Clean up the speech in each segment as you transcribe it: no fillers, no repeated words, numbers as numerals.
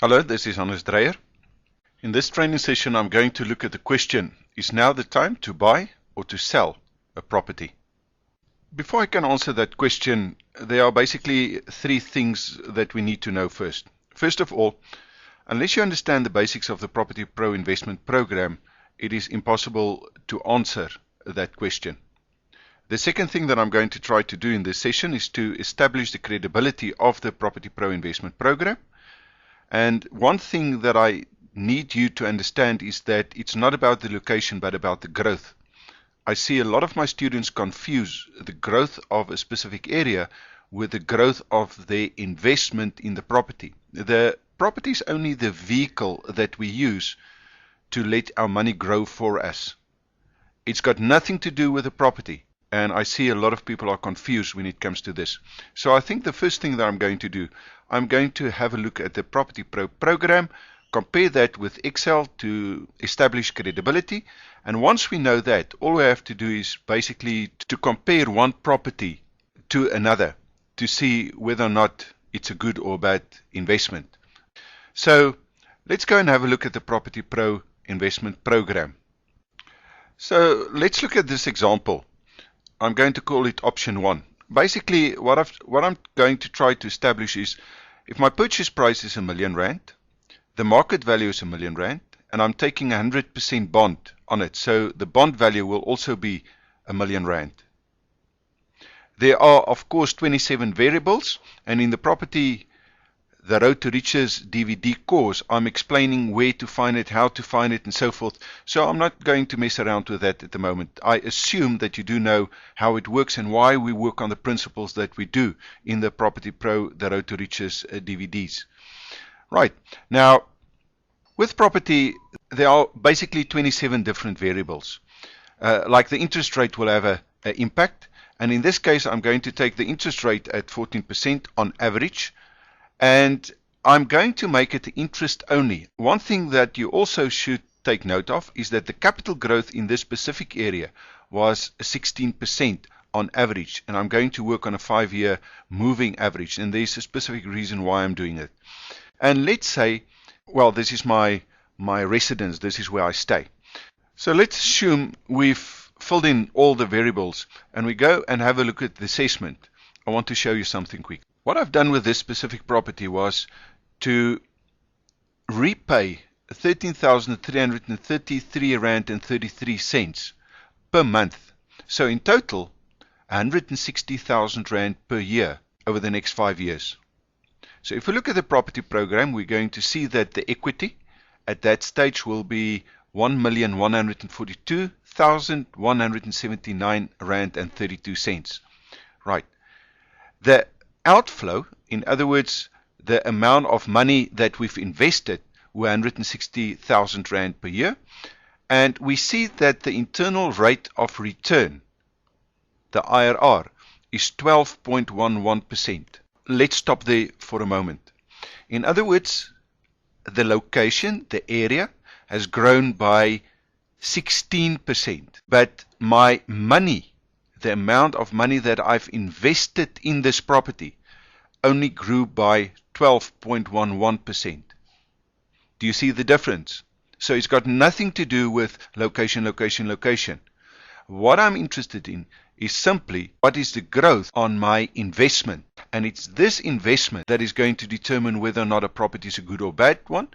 Hello, this is Dreyer. In this training session, I'm going to look at the question, is now the time to buy or to sell a property? Before I can answer that question, there are basically three things that we need to know first. First of all, unless you understand the basics of the Property Pro investment program, it is impossible to answer that question. The second thing that I'm going to try to do in this session is to establish the credibility of the Property Pro investment program. And one thing that I need you to understand is that it's not about the location but about the growth. I see a lot of my students confuse the growth of a specific area with the growth of their investment in the property. The property is only the vehicle that we use to let our money grow for us. It's got nothing to do with the property. And I see a lot of people are confused when it comes to this. So I think the first thing that I'm going to do, I'm going to have a look at the Property Pro program, compare that with Excel to establish credibility. And once we know that, all we have to do is basically to compare one property to another to see whether or not it's a good or bad investment. So let's go and have a look at the Property Pro investment program. So let's look at this example. I'm going to call it option 1. Basically, what I'm going to try to establish is if my purchase price is R1,000,000, the market value is R1,000,000, and I'm taking 100% bond on it, so the bond value will also be R1,000,000. There are, of course, 27 variables, and in the property The Road to Riches DVD course, I'm explaining where to find it, how to find it, and so forth. So I'm not going to mess around with that at the moment. I assume that you do know how it works and why we work on the principles that we do in the Property Pro The Road to Riches DVDs. Right. Now, with property, there are basically 27 different variables. Like the interest rate will have an impact. And in this case, I'm going to take the interest rate at 14% on average. And I'm going to make it interest only. One thing that you also should take note of is that the capital growth in this specific area was 16% on average. And I'm going to work on a 5-year moving average. And there's a specific reason why I'm doing it. And let's say, well, this is my residence. This is where I stay. So let's assume we've filled in all the variables and we go and have a look at the assessment. I want to show you something quick. What I've done with this specific property was to repay 13,333 Rand and 33 cents per month. So in total, 160,000 Rand per year over the next 5 years. So if we look at the property program, we're going to see that the equity at that stage will be 1,142,179 Rand and 32 cents. Right. The outflow, in other words, the amount of money that we've invested, were 160,000 Rand per year. And we see that the internal rate of return, the IRR, is 12.11%. Let's stop there for a moment. In other words, the location, the area, has grown by 16%. But my money, the amount of money that I've invested in this property, only grew by 12.11%. Do you see the difference? So it's got nothing to do with location, location, location. What I'm interested in is simply what is the growth on my investment. And it's this investment that is going to determine whether or not a property is a good or bad one,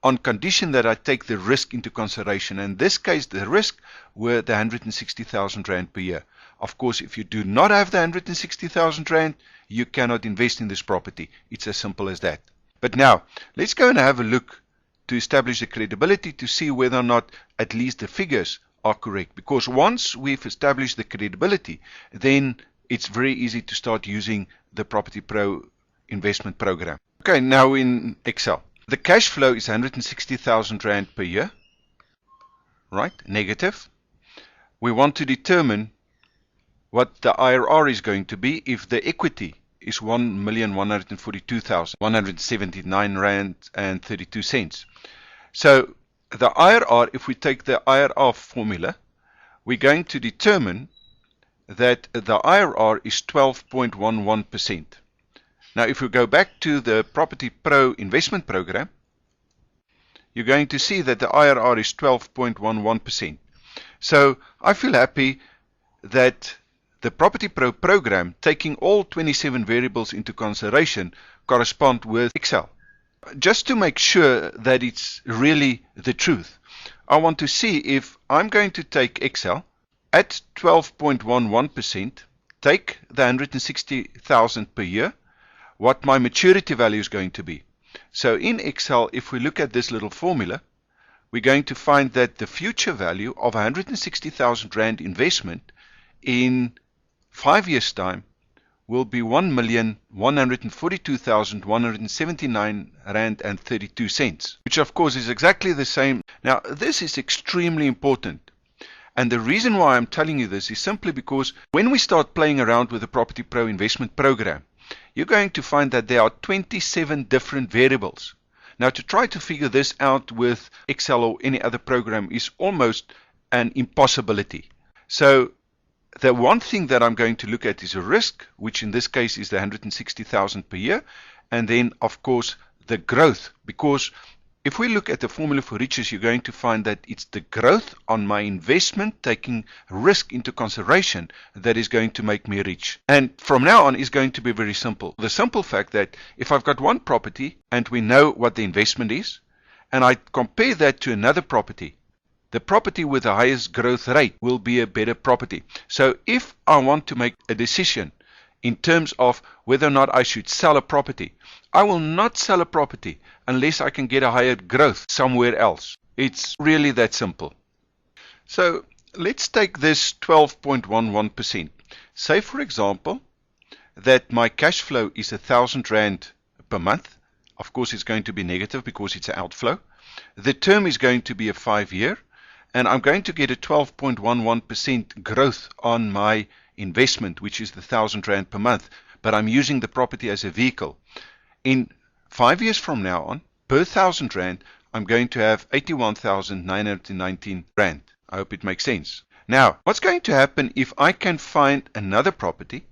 on condition that I take the risk into consideration. In this case, the risk were the 160,000 Rand per year. Of course, if you do not have the 160,000 Rand, you cannot invest in this property. It's as simple as that. But now, let's go and have a look to establish the credibility to see whether or not at least the figures are correct. Because once we've established the credibility, then it's very easy to start using the Property Pro investment program. Okay, now in Excel. The cash flow is 160,000 Rand per year, right? Negative. We want to determine what the IRR is going to be if the equity is 1,142,179 Rand and 32 cents. So the IRR, if we take the IRR formula, we're going to determine that the IRR is 12.11%. Now, if we go back to the Property Pro investment program, you're going to see that the IRR is 12.11%. So I feel happy that the Property Pro program, taking all 27 variables into consideration, correspond with Excel. Just to make sure that it's really the truth, I want to see if I'm going to take Excel at 12.11%, take the 160,000 per year, what my maturity value is going to be. So in Excel, if we look at this little formula, we're going to find that the future value of 160,000 Rand investment in 5 years' time will be 1,142,179 Rand and 32 cents, which of course is exactly the same. Now, this is extremely important. And the reason why I'm telling you this is simply because when we start playing around with the Property Pro investment program, you're going to find that there are 27 different variables. Now, to try to figure this out with Excel or any other program is almost an impossibility. So the one thing that I'm going to look at is a risk, which in this case is the 160,000 per year, and then of course the growth, because if we look at the formula for riches, you're going to find that it's the growth on my investment, taking risk into consideration, that is going to make me rich. And from now on is going to be very simple. The simple fact that if I've got one property and we know what the investment is, and I compare that to another property, the property with the highest growth rate will be a better property. So if I want to make a decision in terms of whether or not I should sell a property, I will not sell a property unless I can get a higher growth somewhere else. It's really that simple. So let's take this 12.11%. Say, for example, that my cash flow is 1,000 Rand per month. Of course, it's going to be negative because it's an outflow. The term is going to be a 5-year, and I'm going to get a 12.11% growth on my investment, which is the 1,000 Rand per month, but I'm using the property as a vehicle. In 5 years from now on, per 1,000 Rand, I'm going to have 81,919 Rand. I hope it makes sense. Now, what's going to happen if I can find another property,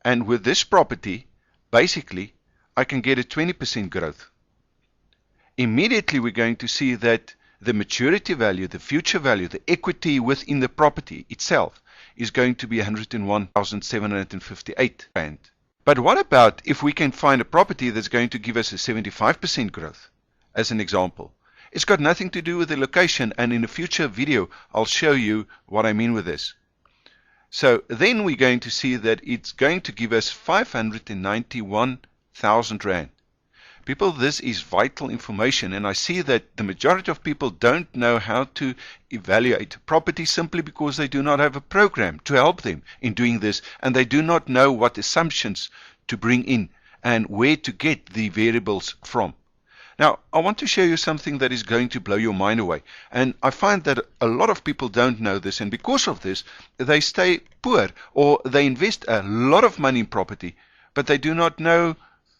and with this property, basically, I can get a 20% growth? Immediately, we're going to see that the maturity value, the future value, the equity within the property itself is going to be 101,758 Rand. But what about if we can find a property that's going to give us a 75% growth, as an example? It's got nothing to do with the location, and in a future video, I'll show you what I mean with this. So then we're going to see that it's going to give us 591,000 Rand. People, this is vital information, and I see that the majority of people don't know how to evaluate a property simply because they do not have a program to help them in doing this, and they do not know what assumptions to bring in and where to get the variables from. Now, I want to show you something that is going to blow your mind away, and I find that a lot of people don't know this, and because of this, they stay poor, or they invest a lot of money in property, but they do not know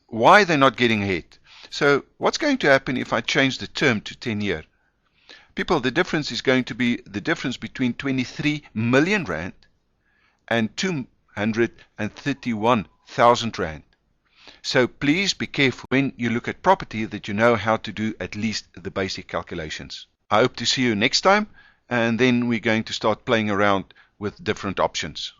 why they're not getting ahead. So what's going to happen if I change the term to 10 year? People, the difference is going to be the difference between 23 million Rand and 231,000 Rand. So please be careful when you look at property that you know how to do at least the basic calculations. I hope to see you next time, and then we're going to start playing around with different options.